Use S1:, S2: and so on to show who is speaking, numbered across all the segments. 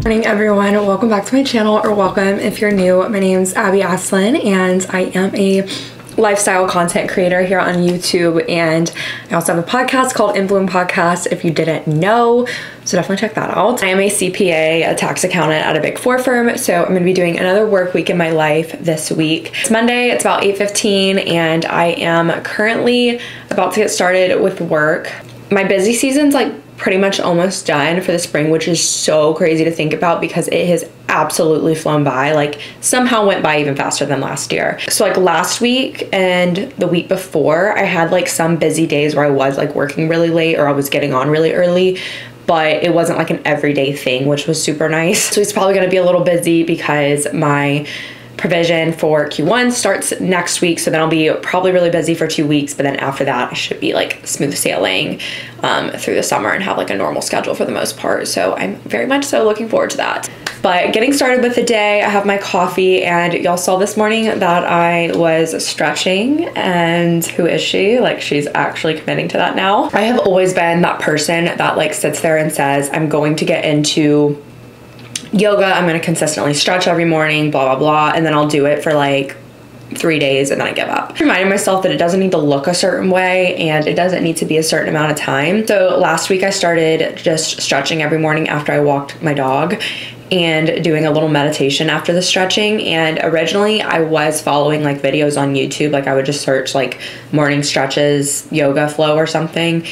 S1: Morning everyone, welcome back to my channel, or welcome if you're new. My name's Abby Asselin and I am a lifestyle content creator here on YouTube, and I also have a podcast called Influence Podcast if you didn't know, so definitely check that out. I am a CPA, a tax accountant at a Big 4 firm, so I'm going to be doing another work week in my life this week. It's Monday, it's about 8:15, and I am currently about to get started with work. My busy season's like pretty much almost done for the spring, which is so crazy to think about because it has absolutely flown by. Like somehow went by even faster than last year. So like last week and the week before, I had like some busy days where I was like working really late or I was getting on really early, but it wasn't like an everyday thing, which was super nice. So it's probably gonna be a little busy because my provision for Q1 starts next week, so then I'll be probably really busy for 2 weeks, but then after that I should be like smooth sailing through the summer and have like a normal schedule for the most part. So I'm very much so looking forward to that. But getting started with the day, I have my coffee, and y'all saw this morning that I was stretching, and who is she? Like, she's actually committing to that now. I have always been that person that like sits there and says, I'm going to get into yoga, I'm gonna consistently stretch every morning, blah, blah, blah, and then I'll do it for like 3 days and then I give up. Reminding myself that it doesn't need to look a certain way and it doesn't need to be a certain amount of time. So last week I started just stretching every morning after I walked my dog and doing a little meditation after the stretching. And originally I was following like videos on YouTube, like I would just search like morning stretches, yoga flow or something,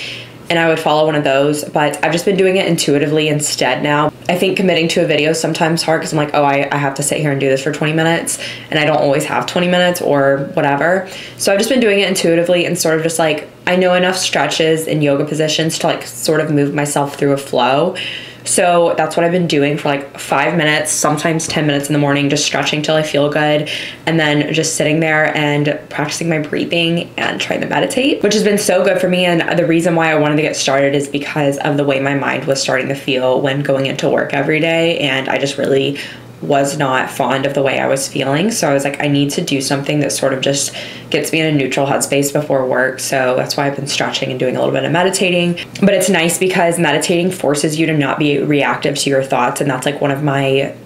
S1: and I would follow one of those, but I've just been doing it intuitively instead now. I think committing to a video is sometimes hard because I'm like, oh, I have to sit here and do this for 20 minutes, and I don't always have 20 minutes or whatever. So I've just been doing it intuitively and sort of just like, I know enough stretches and yoga positions to like sort of move myself through a flow. So that's what I've been doing for like 5 minutes, sometimes 10 minutes in the morning, just stretching till I feel good, and then just sitting there and practicing my breathing and trying to meditate, which has been so good for me. And the reason why I wanted to get started is because of the way my mind was starting to feel when going into work every day, and I just really was not fond of the way I was feeling. So I was like, I need to do something that sort of just gets me in a neutral headspace before work. So that's why I've been stretching and doing a little bit of meditating. But it's nice because meditating forces you to not be reactive to your thoughts. And that's like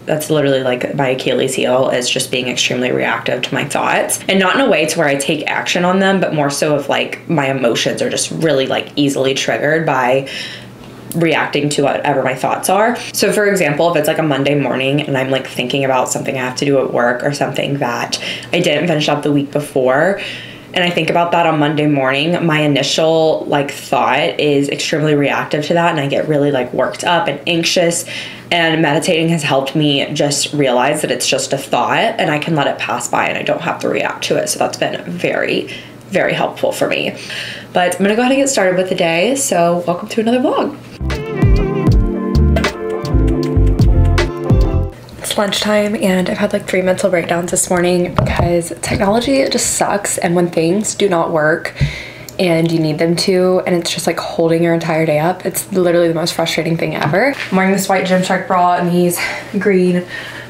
S1: that's literally like my Achilles heel, is just being extremely reactive to my thoughts, and not in a way to where I take action on them, but more so of like my emotions are just really like easily triggered by reacting to whatever my thoughts are. So for example, if it's like a Monday morning and I'm like thinking about something I have to do at work or something that I didn't finish up the week before, and I think about that on Monday morning, my initial like thought is extremely reactive to that, and I get really like worked up and anxious. And meditating has helped me just realize that it's just a thought and I can let it pass by and I don't have to react to it. So that's been very, very helpful for me. But I'm gonna go ahead and get started with the day. So welcome to another vlog. It's lunchtime and I've had like 3 mental breakdowns this morning because technology just sucks, and when things do not work and you need them to, and it's just like holding your entire day up, it's literally the most frustrating thing ever. I'm wearing this white Gymshark bra and these green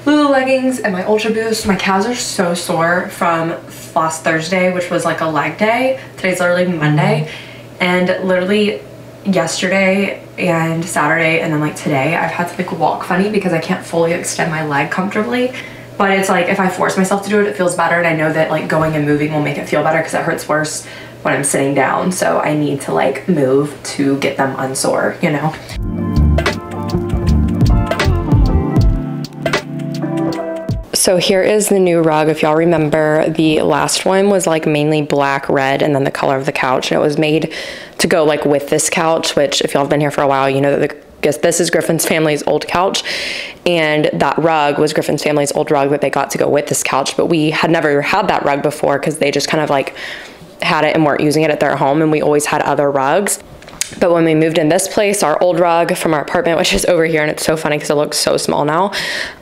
S1: Lulu leggings and my Ultra Boost. My calves are so sore from last Thursday, which was like a leg day. Today's literally Monday, and literally yesterday and Saturday and then like today I've had to like walk funny because I can't fully extend my leg comfortably. But it's like if I force myself to do it, it feels better, and I know that like going and moving will make it feel better because it hurts worse when I'm sitting down. So I need to like move to get them unsore, you know? So here is the new rug. If y'all remember, the last one was like mainly black, red, and then the color of the couch, and it was made to go like with this couch, which if y'all have been here for a while, you know that this is Griffin's family's old couch, and that rug was Griffin's family's old rug that they got to go with this couch. But we had never had that rug before because they just kind of like had it and weren't using it at their home, and we always had other rugs. But when we moved in this place, our old rug from our apartment, which is over here, and it's so funny because it looks so small now,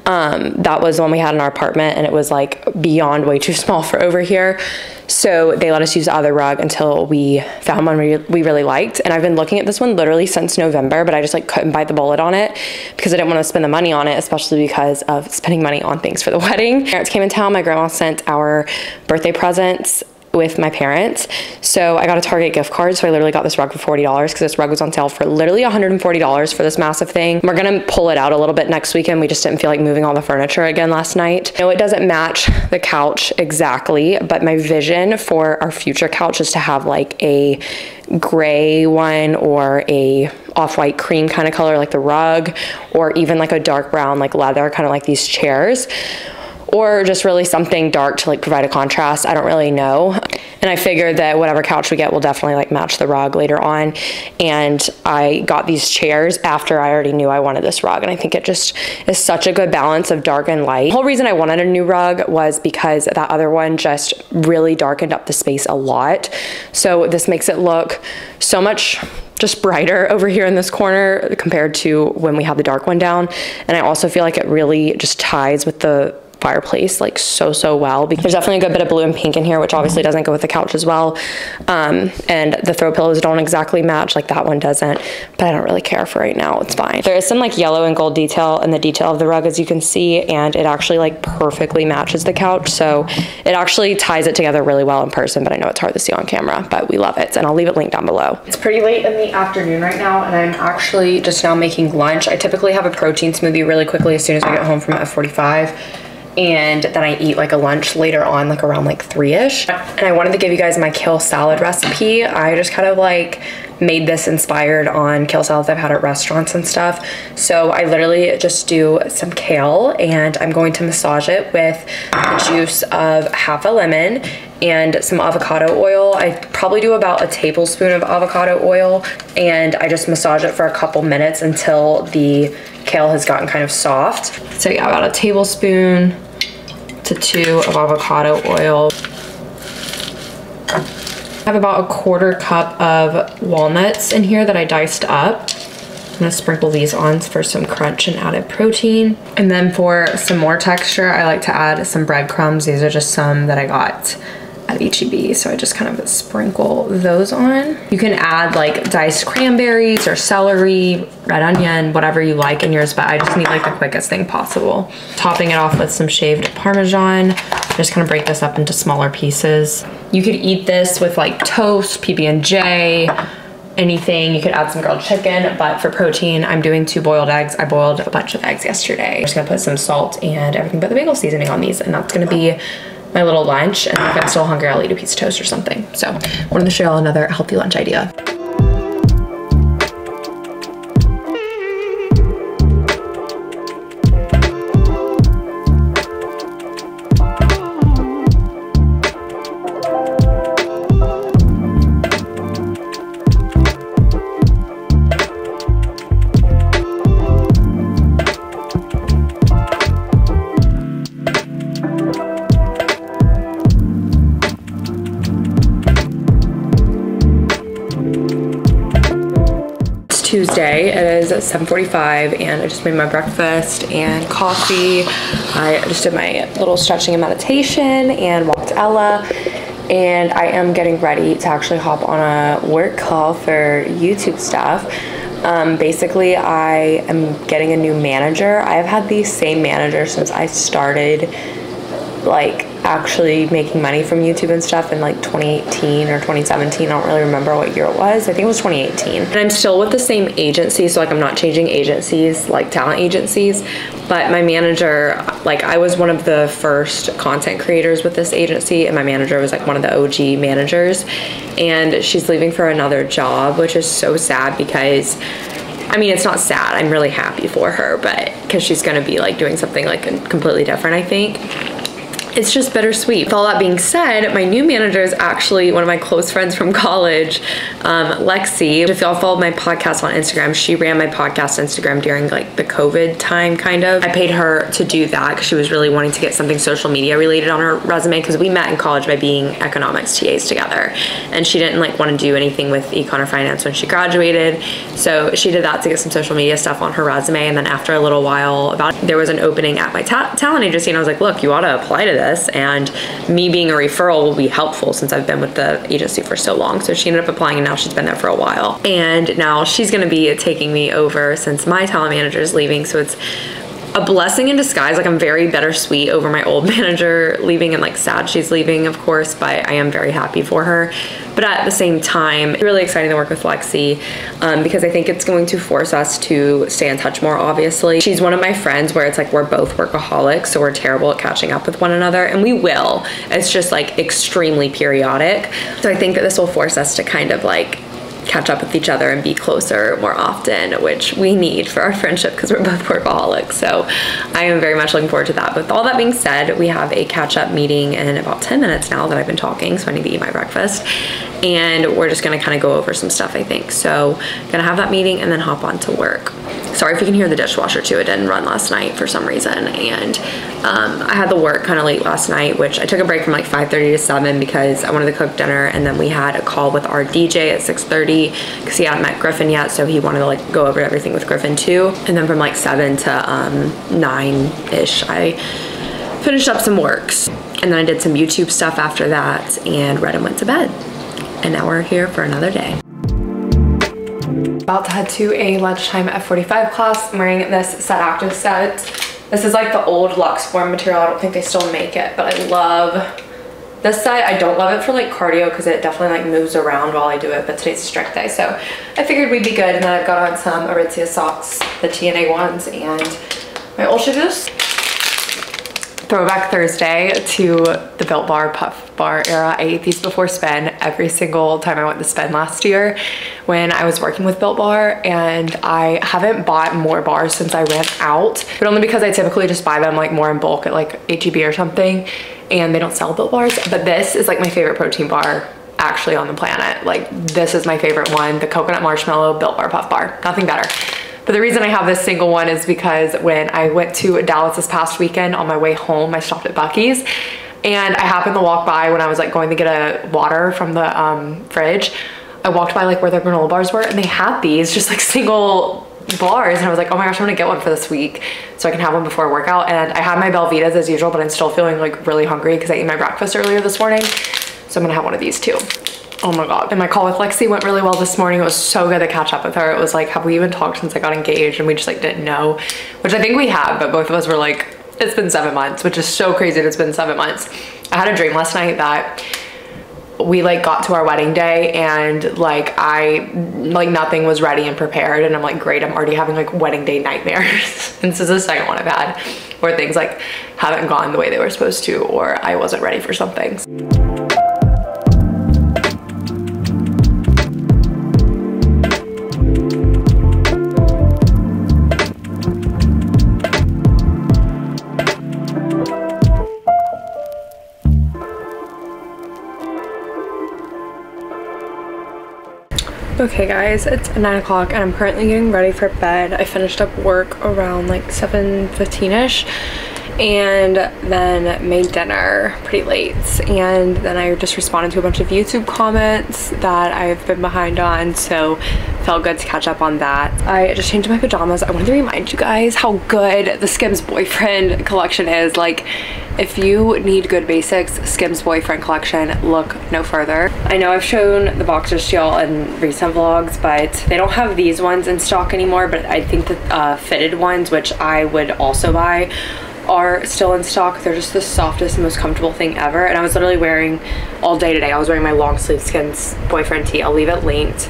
S1: that was the one we had in our apartment, and it was like beyond way too small for over here. So they let us use the other rug until we found one we really liked. And I've been looking at this one literally since November, but I just like couldn't bite the bullet on it because I didn't want to spend the money on it, especially because of spending money on things for the wedding. Parents came in town, my grandma sent our birthday presents with my parents. So I got a Target gift card. So I literally got this rug for $40 because this rug was on sale for literally $140 for this massive thing. We're gonna pull it out a little bit next weekend. We just didn't feel like moving all the furniture again last night. I know it doesn't match the couch exactly, but my vision for our future couch is to have like a gray one or a off-white cream kind of color like the rug, or even like a dark brown like leather, kind of like these chairs, or just really something dark to like provide a contrast. I don't really know. And I figured that whatever couch we get will definitely like match the rug later on. And I got these chairs after I already knew I wanted this rug. And I think it just is such a good balance of dark and light. The whole reason I wanted a new rug was because that other one just really darkened up the space a lot. So this makes it look so much just brighter over here in this corner compared to when we had the dark one down. And I also feel like it really just ties with the fireplace like so well, because there's definitely a good bit of blue and pink in here, which obviously doesn't go with the couch as well. And the throw pillows don't exactly match, like that one doesn't, but I don't really care for right now. It's fine. There is some like yellow and gold detail in the detail of the rug, as you can see, and it actually like perfectly matches the couch. So it actually ties it together really well in person, but I know it's hard to see on camera, but we love it. And I'll leave it linked down below. It's pretty late in the afternoon right now, and I'm actually just now making lunch. I typically have a protein smoothie really quickly as soon as I get home from F45. And then I eat like a lunch later on, like around like 3-ish. And I wanted to give you guys my kale salad recipe. I just kind of like made this inspired on kale salads I've had at restaurants and stuff. So I literally just do some kale and I'm going to massage it with the juice of half a lemon and some avocado oil. I probably do about a tablespoon of avocado oil, and I just massage it for a couple minutes until the kale has gotten kind of soft. So yeah, about a tablespoon to 2 of avocado oil. I have about a 1/4 cup of walnuts in here that I diced up. I'm gonna sprinkle these on for some crunch and added protein. And then for some more texture, I like to add some breadcrumbs. These are just some that I got at H-E-B, so I just kind of sprinkle those on. You can add like diced cranberries or celery, red onion, whatever you like in yours, but I just need like the quickest thing possible. Topping it off with some shaved Parmesan. Just kind of break this up into smaller pieces. You could eat this with like toast, PB&J, anything. You could add some grilled chicken, but for protein, I'm doing 2 boiled eggs. I boiled a bunch of eggs yesterday. I'm just gonna put some salt and everything but the bagel seasoning on these, and that's gonna be my little lunch. And if I'm still hungry, I'll eat a piece of toast or something. So I wanted to show y'all another healthy lunch idea. Tuesday. It is 7:45 and I just made my breakfast and coffee. I just did my little stretching and meditation and walked Ella, and I am getting ready to actually hop on a work call for YouTube stuff. Basically, I am getting a new manager. I've had the same manager since I started like actually making money from YouTube and stuff in like 2018 or 2017. I don't really remember what year it was. I think it was 2018. And I'm still with the same agency, so like I'm not changing agencies, like talent agencies, but my manager, like I was one of the first content creators with this agency, and my manager was like one of the OG managers, and she's leaving for another job, which is so sad because I mean, it's not sad, I'm really happy for her, but because she's gonna be like doing something like completely different, I think. It's just bittersweet. With all that being said, my new manager is actually one of my close friends from college, Lexi. If y'all followed my podcast on Instagram, she ran my podcast Instagram during like the COVID time, kind of. I paid her to do that because she was really wanting to get something social media related on her resume, because we met in college by being economics TAs together, and she didn't like want to do anything with econ or finance when she graduated, so she did that to get some social media stuff on her resume. And then after a little while, there was an opening at my talent agency, and I was like, look, you ought to apply to this, and me being a referral will be helpful since I've been with the agency for so long. So she ended up applying, and now she's been there for a while, and now she's going to be taking me over since my talent manager is leaving. So it's a blessing in disguise. Like, I'm very bittersweet over my old manager leaving and like sad she's leaving, of course, but I am very happy for her. But at the same time, it's really exciting to work with Lexi because I think it's going to force us to stay in touch more, obviously. She's one of my friends where it's like we're both workaholics, so we're terrible at catching up with one another, and we will. It's just like extremely periodic. So I think that this will force us to kind of like catch up with each other and be closer more often, which we need for our friendship because we're both workaholics. So I am very much looking forward to that. But with all that being said, we have a catch-up meeting in about 10 minutes now that I've been talking, so I need to eat my breakfast. And we're just gonna kind of go over some stuff, I think. So gonna have that meeting and then hop on to work. Sorry if you can hear the dishwasher too. It didn't run last night for some reason. And I had to work kind of late last night, which I took a break from like 5:30 to 7 because I wanted to cook dinner. And then we had a call with our DJ at 6:30 because he hadn't met Griffin yet. So he wanted to like go over everything with Griffin too. And then from like 7 to 9-ish, I finished up some works. And then I did some YouTube stuff after that and read and went to bed. And now we're here for another day. About to head to a lunchtime F45 class. I'm wearing this Set Active set. This is like the old Luxe Form material. I don't think they still make it, but I love this set. I don't love it for like cardio because it definitely like moves around while I do it, but today's a strict day, so I figured we'd be good. And then I've got on some Aritzia socks, the TNA ones, and my Ultra Juice. Throwback Thursday to the Built Bar Puff Bar era. I ate these before Spin every single time I went to Spin last year when I was working with Built Bar, and I haven't bought more bars since I ran out, but only because I typically just buy them like more in bulk at like H-E-B or something, and they don't sell Built Bars. But this is like my favorite protein bar actually on the planet. Like, this is my favorite one, the coconut marshmallow Built Bar Puff Bar. Nothing better. But the reason I have this single one is because when I went to Dallas this past weekend, on my way home, I stopped at Buc-ee's, and I happened to walk by when I was like going to get a water from the fridge. I walked by like where their granola bars were, and they had these just like single bars, and I was like, oh my gosh, I'm gonna get one for this week so I can have one before a workout. And I had my Belvitas as usual, but I'm still feeling like really hungry because I ate my breakfast earlier this morning, so I'm gonna have one of these too. Oh my God. And my call with Lexi went really well this morning. It was so good to catch up with her. It was like, have we even talked since I got engaged? And we just like didn't know, which I think we have, but both of us were like, it's been 7 months, which is so crazy that it's been 7 months. I had a dream last night that we like got to our wedding day and like nothing was ready and prepared, and I'm like, great, I'm already having like wedding day nightmares. And this is the second one I've had where things like haven't gone the way they were supposed to, or I wasn't ready for some things. Okay guys, it's 9 o'clock and I'm currently getting ready for bed. I finished up work around like 7:15ish and then made dinner pretty late, and then I just responded to a bunch of YouTube comments that I've been behind on, so felt good to catch up on that. I just changed my pajamas. I wanted to remind you guys how good the Skims Boyfriend collection is. Like, if you need good basics, Skims Boyfriend collection, look no further. I know I've shown the boxers to y'all in recent vlogs, but they don't have these ones in stock anymore, but I think the fitted ones, which I would also buy, are still in stock. They're just the softest, most comfortable thing ever. And I was literally wearing all day today. I was wearing my long sleeve Skims Boyfriend tee. I'll leave it linked,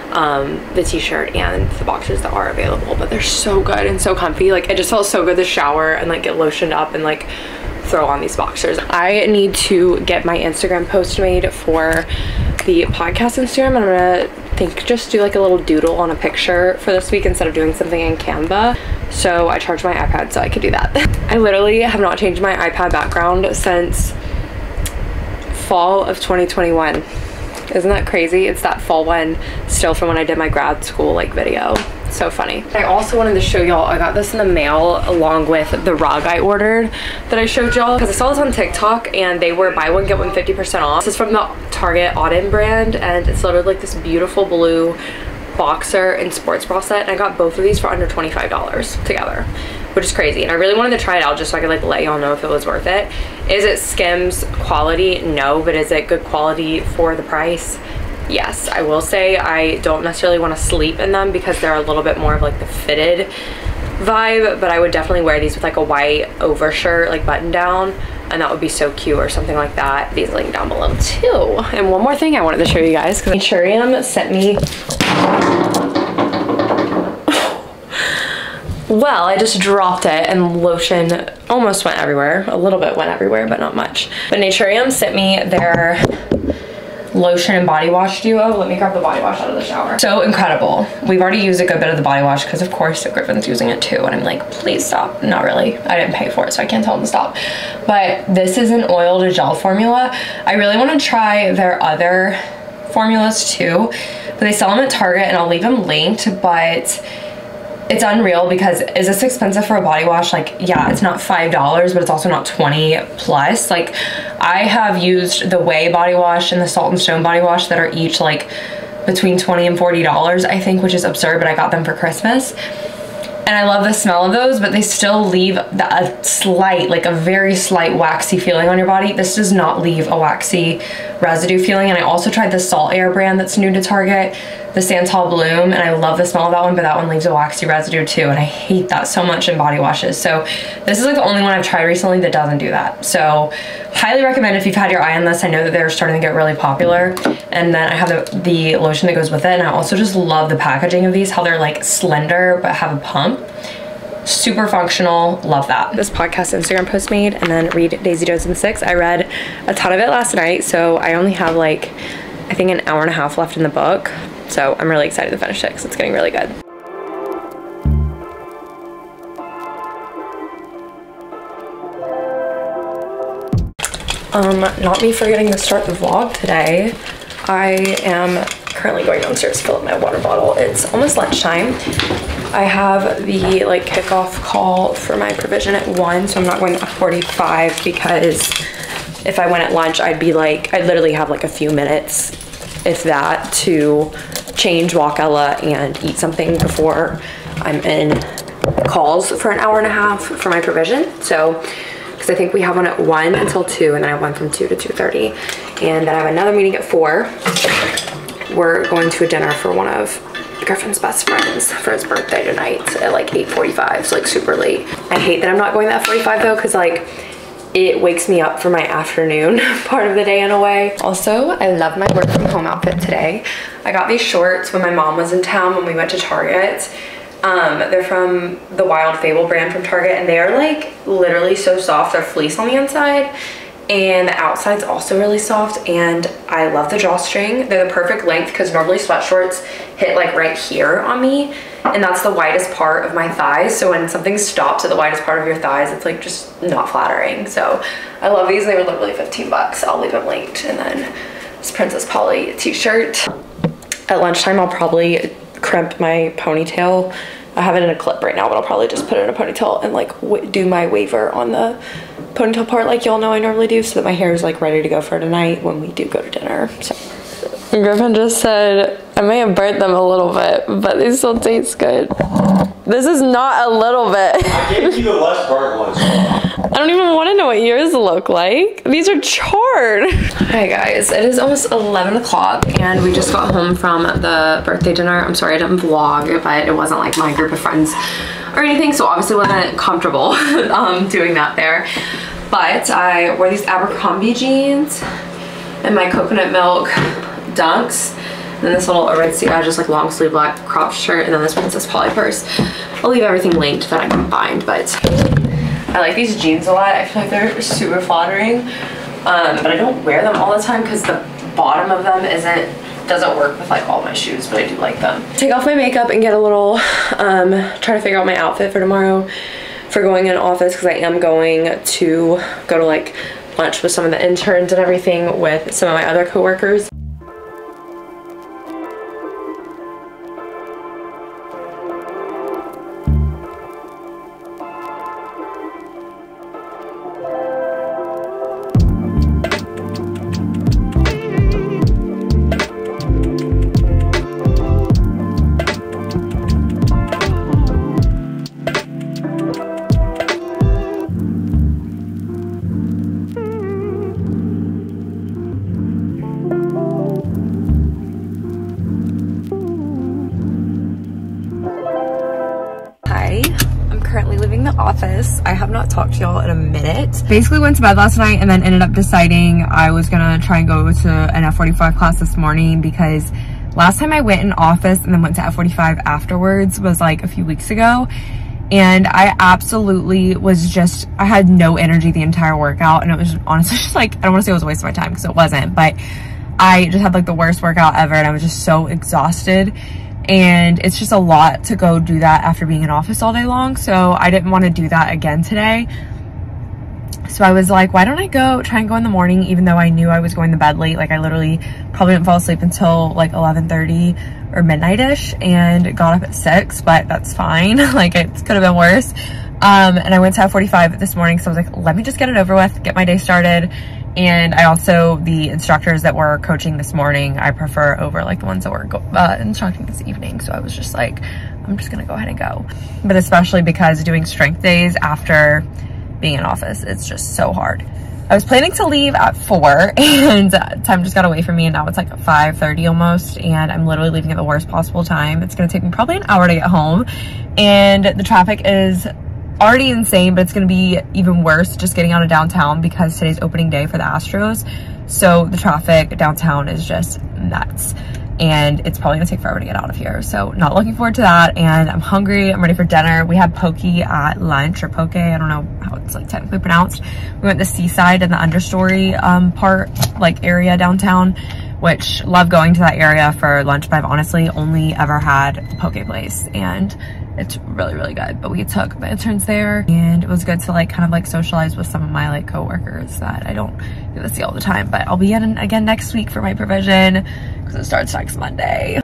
S1: the t-shirt and the boxers that are available, but they're so good and so comfy. Like, it just felt so good to shower and like get lotioned up and like throw on these boxers. I need to get my Instagram post made for the podcast Instagram. I'm gonna just do like a little doodle on a picture for this week instead of doing something in Canva. So I charged my iPad so I could do that. I literally have not changed my iPad background since fall of 2021. Isn't that crazy? It's that fall one still from when I did my grad school like video. So funny. I also wanted to show y'all, I got this in the mail along with the rug I ordered that I showed y'all, because I saw this on TikTok and they were buy one get one 50% off. This is from the Target Auden brand, and it's literally like this beautiful blue boxer and sports bra set, and I got both of these for under $25 together, which is crazy. And I really wanted to try it out just so I could like let y'all know if it was worth it. Is it Skims quality? No, but is it good quality for the price? Yes. I will say I don't necessarily want to sleep in them because they're a little bit more of like the fitted vibe, but I would definitely wear these with like a white overshirt, like button down, and that would be so cute, or something like that. These link down below too. And one more thing I wanted to show you guys, because Naturium sent me, well, I just dropped it and lotion almost went everywhere. A little bit went everywhere, but not much. But Naturium sent me their lotion and body wash duo. Let me grab the body wash out of the shower. So incredible. We've already used a good bit of the body wash because of course Griffin's using it too, and I'm like, please stop. Not really. I didn't pay for it, so I can't tell him to stop. But this is an oil to gel formula. I really want to try their other formulas too, but they sell them at Target and I'll leave them linked, but it's unreal because is this expensive for a body wash? Like, yeah, it's not $5, but it's also not 20 plus. Like, I have used the Way body wash and the Salt and Stone body wash that are each like between $20 and $40, I think, which is absurd, but I got them for Christmas. And I love the smell of those, but they still leave a slight, like a very slight waxy feeling on your body. This does not leave a waxy residue feeling. And I also tried the Salt Air brand that's new to Target, the Santal Bloom, and I love the smell of that one, but that one leaves a waxy residue too, and I hate that so much in body washes. So this is like the only one I've tried recently that doesn't do that. So highly recommend if you've had your eye on this. I know that they're starting to get really popular. And then I have the lotion that goes with it, and I also just love the packaging of these, how they're like slender but have a pump. Super functional, love that. This podcast Instagram post made, and then read Daisy Dozen 6. I read a ton of it last night, so I only have like, I think, an hour and a half left in the book. So I'm really excited to finish it because it's getting really good. Not me forgetting to start the vlog today. I am currently going downstairs to fill up my water bottle. It's almost lunchtime. I have the like kickoff call for my provision at 1, so I'm not going at 45 because if I went at lunch, I'd literally have like a few minutes, if that, to change, walk Ella, and eat something before I'm in calls for an hour and a half for my provision. So, because I think we have one at 1 until 2, and then I have one from 2 to 2:30, and then I have another meeting at 4. We're going to a dinner for one of Griffin's best friends for his birthday tonight at like 8:45, so like super late. I hate that I'm not going at 45 though, because like it wakes me up for my afternoon part of the day in a way. Also, I love my work from home outfit today. I got these shorts when my mom was in town when we went to Target. They're from the Wild Fable brand from Target, and they are like literally so soft. They're fleece on the inside, and the outside's also really soft, and I love the drawstring. They're the perfect length because normally sweat shorts hit like right here on me, and that's the widest part of my thighs. So when something stops at the widest part of your thighs, it's like just not flattering. So I love these. They were literally 15 bucks. I'll leave them linked. And then this Princess Polly t-shirt. At lunchtime, I'll probably crimp my ponytail. I have it in a clip right now, but I'll probably just put it in a ponytail and like do my waver on the ponytail part like y'all know I normally do, so that my hair is like ready to go for tonight when we do go to dinner. So Griffin just said I may have burnt them a little bit, but they still taste good. This is not a little bit.
S2: I gave you the less burnt ones.
S1: I don't even want to know what yours look like. These are charred. Hi guys, it is almost 11 o'clock and we just got home from the birthday dinner. I'm sorry I didn't vlog, but it wasn't like my group of friends or anything, so obviously wasn't comfortable doing that there. But I wore these Abercrombie jeans and my coconut milk dunks, and then this little Aritzia just like long sleeve black crop shirt, and then this Princess Polly purse. I'll leave everything linked that I can find, but I like these jeans a lot. I feel like they're super flattering, but I don't wear them all the time because the bottom of them doesn't work with like all my shoes, but I do like them. Take off my makeup and get a little, try to figure out my outfit for tomorrow for going in office, because I am going to go to like lunch with some of the interns and everything with some of my other coworkers. office. I have not talked to y'all in a minute. Basically went to bed last night and then ended up deciding I was gonna try and go to an F45 class this morning, because last time I went in office and then went to F45 afterwards was like a few weeks ago. And I absolutely was just, I had no energy the entire workout. And it was honestly just like, I don't want to say it was a waste of my time, because it wasn't, but I just had like the worst workout ever. And I was just so exhausted. And it's just a lot to go do that after being in office all day long. So I didn't want to do that again today. So I was like, why don't I try and go in the morning, even though I knew I was going to bed late. Like I literally probably didn't fall asleep until like 11:30 or midnight-ish, and got up at 6, but that's fine. Like it could have been worse. And I went to F45 this morning. So I was like, let me just get it over with, get my day started. And I also, the instructors that were coaching this morning, I prefer over like the ones that were instructing this evening. So I was just like, I'm just gonna go ahead and go. But especially because doing strength days after being in office, it's just so hard. I was planning to leave at 4 and time just got away from me, and now it's like 5:30 almost, and I'm literally leaving at the worst possible time. It's gonna take me probably an hour to get home, and the traffic is already insane, but it's going to be even worse just getting out of downtown, because today's opening day for the Astros. So the traffic downtown is just nuts, and it's probably gonna take forever to get out of here. So not looking forward to that. And I'm hungry, I'm ready for dinner. We had poke at lunch, or poke, I don't know how it's like technically pronounced. We went to the seaside and the understory part, like area downtown, which love going to that area for lunch, but I've honestly only ever had the poke place, and it's really, really good. But we took the interns there, and it was good to like kind of like socialize with some of my like coworkers that I don't get to see all the time. But I'll be in again next week for my provision, because it starts next Monday.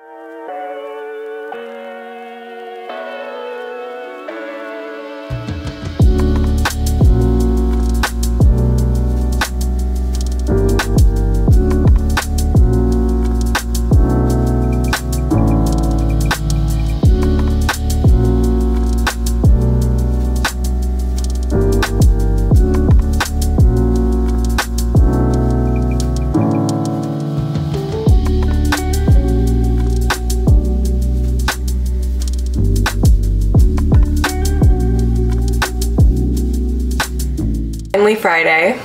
S1: Friday.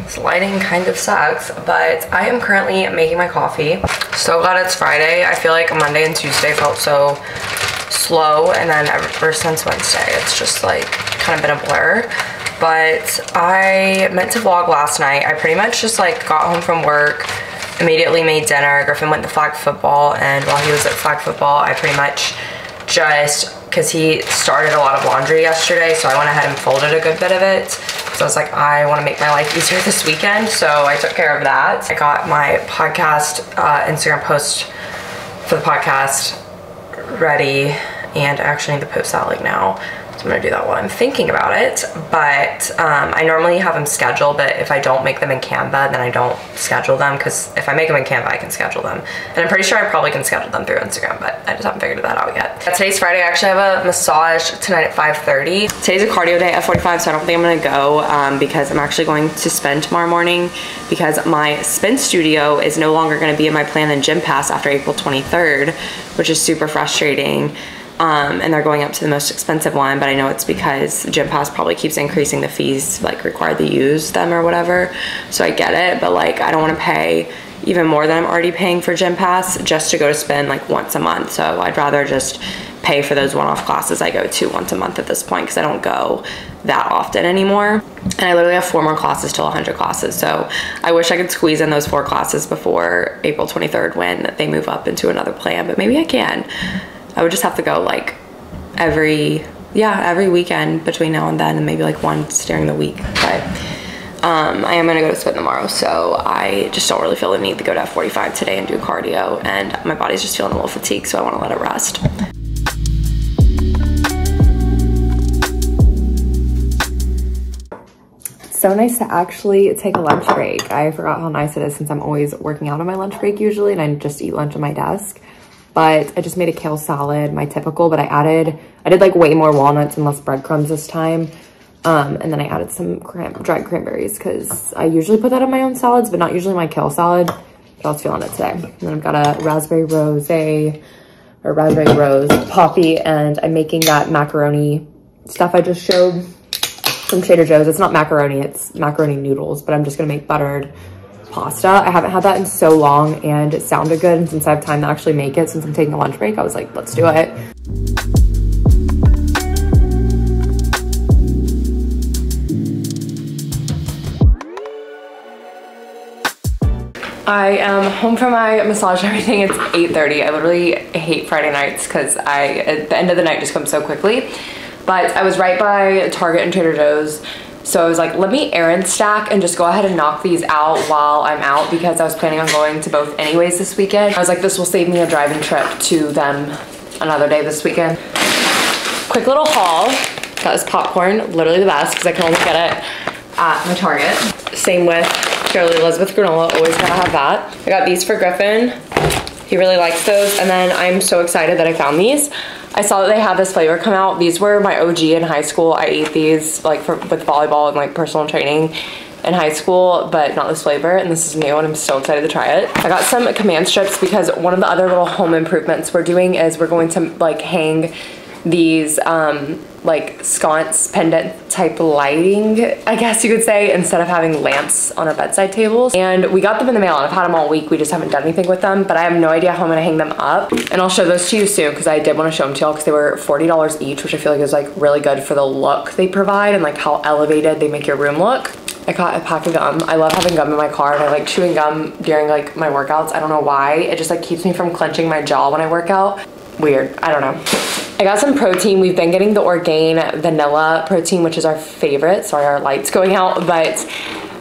S1: This lighting kind of sucks, but I am currently making my coffee. So glad it's Friday. I feel like Monday and Tuesday felt so slow, and then ever since Wednesday it's just like kind of been a blur. But I meant to vlog last night. I pretty much just like got home from work, immediately made dinner. Griffin went to flag football, and while he was at flag football, I pretty much just, because he started a lot of laundry yesterday, so I went ahead and folded a good bit of it. So I was like, I want to make my life easier this weekend, so I took care of that. I got my podcast Instagram post for the podcast ready, and I actually need to post that like now. So I'm gonna do that while I'm thinking about it. But I normally have them scheduled, but if I don't make them in Canva, then I don't schedule them, because if I make them in Canva, I can schedule them. And I'm pretty sure I probably can schedule them through Instagram, but I just haven't figured that out yet. Today's Friday. I actually have a massage tonight at 5:30. Today's a cardio day at 45, so I don't think I'm gonna go because I'm actually going to spin tomorrow morning, because my spin studio is no longer gonna be in my plan in Gym Pass after April 23rd, which is super frustrating. And they're going up to the most expensive one, but I know it's because Gym Pass probably keeps increasing the fees, like required to use them or whatever. So I get it, but like I don't want to pay even more than I'm already paying for Gym Pass just to go to spin like once a month. So I'd rather just pay for those one-off classes I go to once a month at this point, because I don't go that often anymore. And I literally have 4 more classes till 100 classes. So I wish I could squeeze in those 4 classes before April 23rd when they move up into another plan, but maybe I can. I would just have to go like every weekend between now and then, and maybe like once during the week. But I am gonna go to spin tomorrow, so I just don't really feel the need to go to F45 today and do cardio, and my body's just feeling a little fatigued, so I want to let it rest. It's so nice to actually take a lunch break. I forgot how nice it is, since I'm always working out on my lunch break usually, and I just eat lunch on my desk. But I just made a kale salad, my typical, but I did like way more walnuts and less breadcrumbs this time. And then I added some dried cranberries, because I usually put that on my own salads, but not usually my kale salad. But I was feeling it today. And then I've got a raspberry rose poppy, and I'm making that macaroni stuff I just showed from Trader Joe's. It's not macaroni, it's macaroni noodles, but I'm just gonna make buttered pasta. I haven't had that in so long and it sounded good. And since I have time to actually make it, since I'm taking a lunch break, I was like, let's do it. I am home from my massage and everything. It's 8:30. I literally hate Friday nights because at the end of the night just comes so quickly. But I was right by Target and Trader Joe's. So I was like, let me errand stack and just go ahead and knock these out while I'm out because I was planning on going to both anyways this weekend. I was like, this will save me a driving trip to them another day this weekend. Quick little haul. Got this popcorn, literally the best because I can only get it at my Target. Same with Shirley Elizabeth granola, always gotta have that. I got these for Griffin. He really likes those. And then I'm so excited that I found these. I saw that they had this flavor come out. These were my OG in high school. I ate these like with volleyball and like personal training in high school, but not this flavor. And this is new and I'm so excited to try it. I got some command strips because one of the other little home improvements we're doing is we're going to like hang these like sconce pendant type lighting, I guess you could say, instead of having lamps on our bedside tables. And we got them in the mail and I've had them all week. We just haven't done anything with them, but I have no idea how I'm gonna hang them up. And I'll show those to you soon because I did want to show them to y'all because they were $40 each, which I feel like is like really good for the look they provide and like how elevated they make your room look. I got a pack of gum. I love having gum in my car and I like chewing gum during like my workouts. I don't know why. It just like keeps me from clenching my jaw when I work out. Weird, I don't know. I got some protein. We've been getting the Orgain vanilla protein, which is our favorite. Sorry, our light's going out, but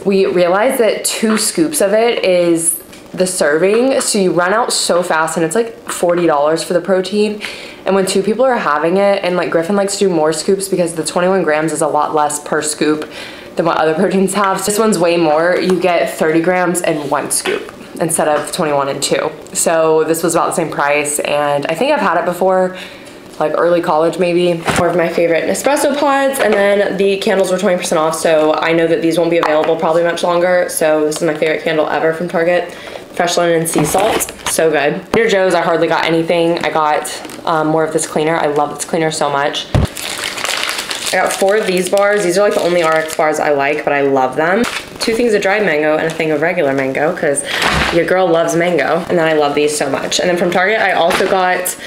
S1: we realized that 2 scoops of it is the serving. So you run out so fast and it's like $40 for the protein. And when 2 people are having it, and like Griffin likes to do more scoops because the 21 grams is a lot less per scoop than what other proteins have. This one's way more. You get 30 grams and 1 scoop instead of 21 and 2. So this was about the same price. And I think I've had it before, like early college maybe. More of my favorite Nespresso pods, and then the candles were 20% off, so I know that these won't be available probably much longer. So this is my favorite candle ever from Target. Fresh linen and sea salt, so good. Trader Joe's, I hardly got anything. I got more of this cleaner. I love this cleaner so much. I got 4 of these bars. These are like the only RX bars I like, but I love them. 2 things of dried mango and a thing of regular mango because your girl loves mango. And then I love these so much. And then from Target, I also got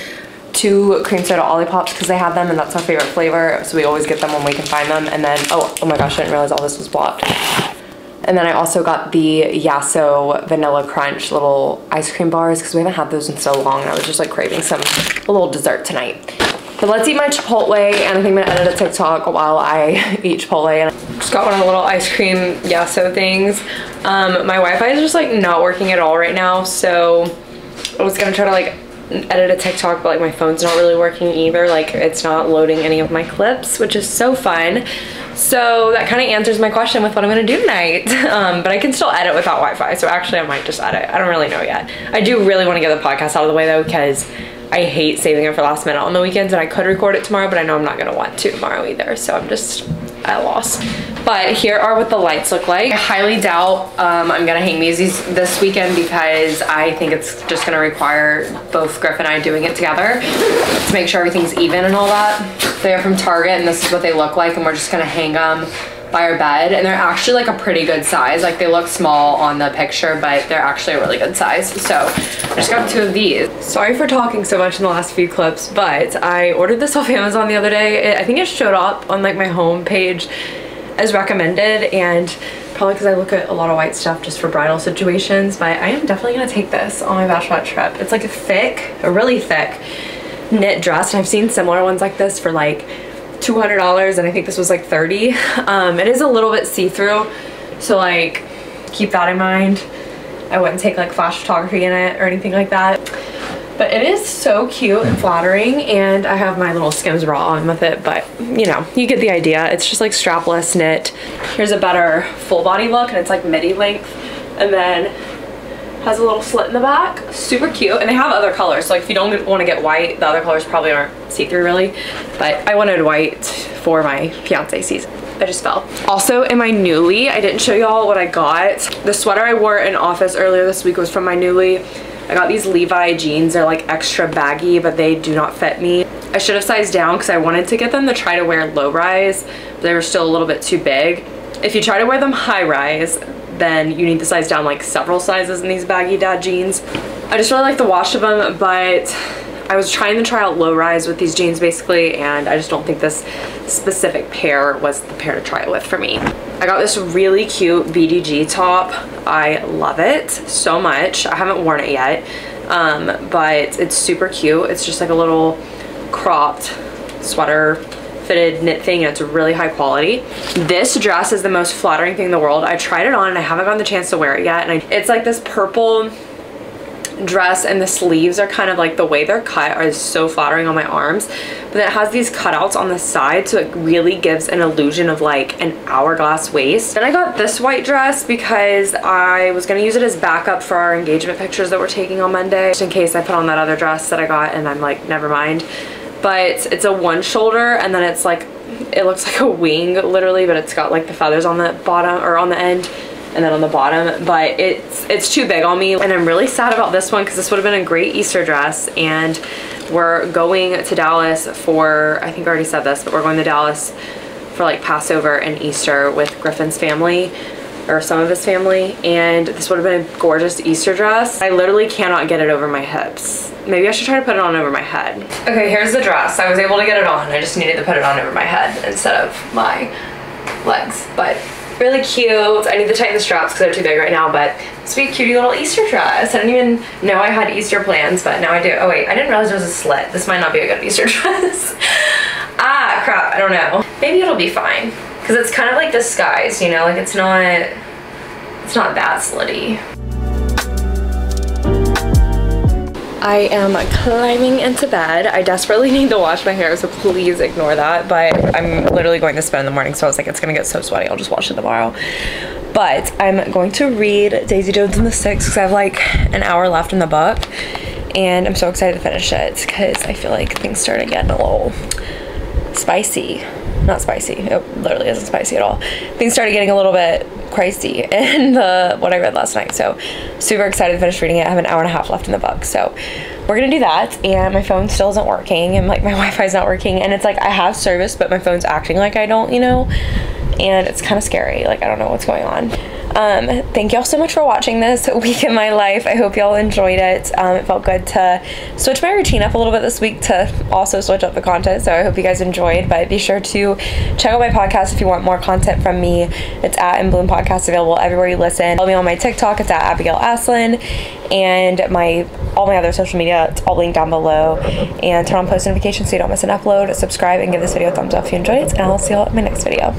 S1: 2 cream soda Olippops because they have them and that's our favorite flavor. So we always get them when we can find them. And then, oh my gosh, I didn't realize all this was blocked. And then I also got the Yasso Vanilla Crunch little ice cream bars because we haven't had those in so long. And I was just like craving a little dessert tonight. But let's eat my Chipotle, and I think I'm gonna edit a TikTok while I eat Chipotle. And I just got one of the little ice cream Yasso things. My Wi-Fi is just like not working at all right now, so I was gonna try to like edit a TikTok, but like my phone's not really working either. Like it's not loading any of my clips, which is so fun. So that kind of answers my question with what I'm gonna do tonight. But I can still edit without Wi-Fi, so actually I might just edit. I don't really know yet. I do really want to get the podcast out of the way though, because I hate saving it for last minute on the weekends, and I could record it tomorrow, but I know I'm not gonna want to tomorrow either, so I'm just at a loss. But here are what the lights look like. I highly doubt I'm gonna hang these this weekend because I think it's just gonna require both Griff and I doing it together to make sure everything's even and all that. They're from Target and this is what they look like, and we're just gonna hang them by our bed, and they're actually like a pretty good size. Like they look small on the picture, but they're actually a really good size. So I just got 2 of these. Sorry for talking so much in the last few clips, but I ordered this off Amazon the other day. I think it showed up on like my home page as recommended, and probably because I look at a lot of white stuff just for bridal situations, but I am definitely gonna take this on my bachelorette trip. It's like a really thick knit dress, and I've seen similar ones like this for like $200, and I think this was like $30. It is a little bit see-through, so like keep that in mind. I wouldn't take like flash photography in it or anything like that, but it is so cute and flattering, and I have my little Skims bra on with it, but you know, you get the idea. It's just like strapless knit. Here's a better full body look, and it's like midi length, and then has a little slit in the back. Super cute, and they have other colors, so like if you don't want to get white, the other colors probably aren't see-through really, but I wanted white for my fiance season. I just fell. Also in my Nuuly, I didn't show y'all what I got. The sweater I wore in office earlier this week was from my Nuuly. I got these Levi jeans. They're like extra baggy, but they do not fit me. I should have sized down because I wanted to get them to try to wear low rise, but they were still a little bit too big. If you try to wear them high rise, then you need to size down like several sizes in these baggy dad jeans. I just really like the wash of them, but I was trying to try out low rise with these jeans basically, and I just don't think this specific pair was the pair to try it with for me. I got this really cute BDG top. I love it so much. I haven't worn it yet, but it's super cute. It's just like a little cropped sweater fitted knit thing, and it's really high quality. This dress is the most flattering thing in the world. I tried it on and I haven't gotten the chance to wear it yet, and it's like this purple dress, and the sleeves are kind of like, the way they're cut is so flattering on my arms, but then it has these cutouts on the side, so it really gives an illusion of like an hourglass waist. Then I got this white dress because I was gonna use it as backup for our engagement pictures that we're taking on Monday, just in case I put on that other dress that I got and I'm like, never mind. But it's a one shoulder, and then it's like, it looks like a wing literally, but it's got like the feathers on the bottom or on the end and then on the bottom, but it's too big on me, and I'm really sad about this one because this would have been a great Easter dress. And we're going to Dallas for, I think I already said this, but we're going to Dallas for like Passover and Easter with Griffin's family, or some of his family, and this would have been a gorgeous Easter dress. I literally cannot get it over my hips. Maybe I should try to put it on over my head. Okay, here's the dress. I was able to get it on. I just needed to put it on over my head instead of my legs, but really cute. I need to tighten the straps because they're too big right now, but this would be a cutie little Easter dress. I didn't even know I had Easter plans, but now I do. Oh wait, I didn't realize there was a slit. This might not be a good Easter dress. Ah, crap, I don't know. Maybe it'll be fine because it's kind of like disguised, you know, like it's not that slitty. I am climbing into bed. I desperately need to wash my hair, so please ignore that, but I'm literally going to spend the morning, so I was like, it's gonna get so sweaty, I'll just wash it tomorrow. But I'm going to read Daisy Jones and the Six because I have like an hour left in the book, and I'm so excited to finish it because I feel like things started getting a little spicy. Not spicy, it literally isn't spicy at all. Things started getting a little bit crazy in what I read last night, so super excited to finish reading it. I have an hour and a half left in the book, so we're gonna do that. And my phone still isn't working, and like my Wi-Fi is not working, and it's like I have service but my phone's acting like I don't, you know, and it's kind of scary. Like I don't know what's going on. Thank y'all so much for watching this week in my life. I hope y'all enjoyed it. It felt good to switch my routine up a little bit this week to also switch up the content, so I hope you guys enjoyed. But be sure to check out my podcast if you want more content from me. It's at In Bloom Podcast, available everywhere you listen. Follow me on my TikTok, it's at Abigail Asselin, and all my other social media, it's all linked down below. And turn on post notifications so you don't miss an upload. Subscribe and give this video a thumbs up if you enjoyed it, and I'll see y'all in my next video.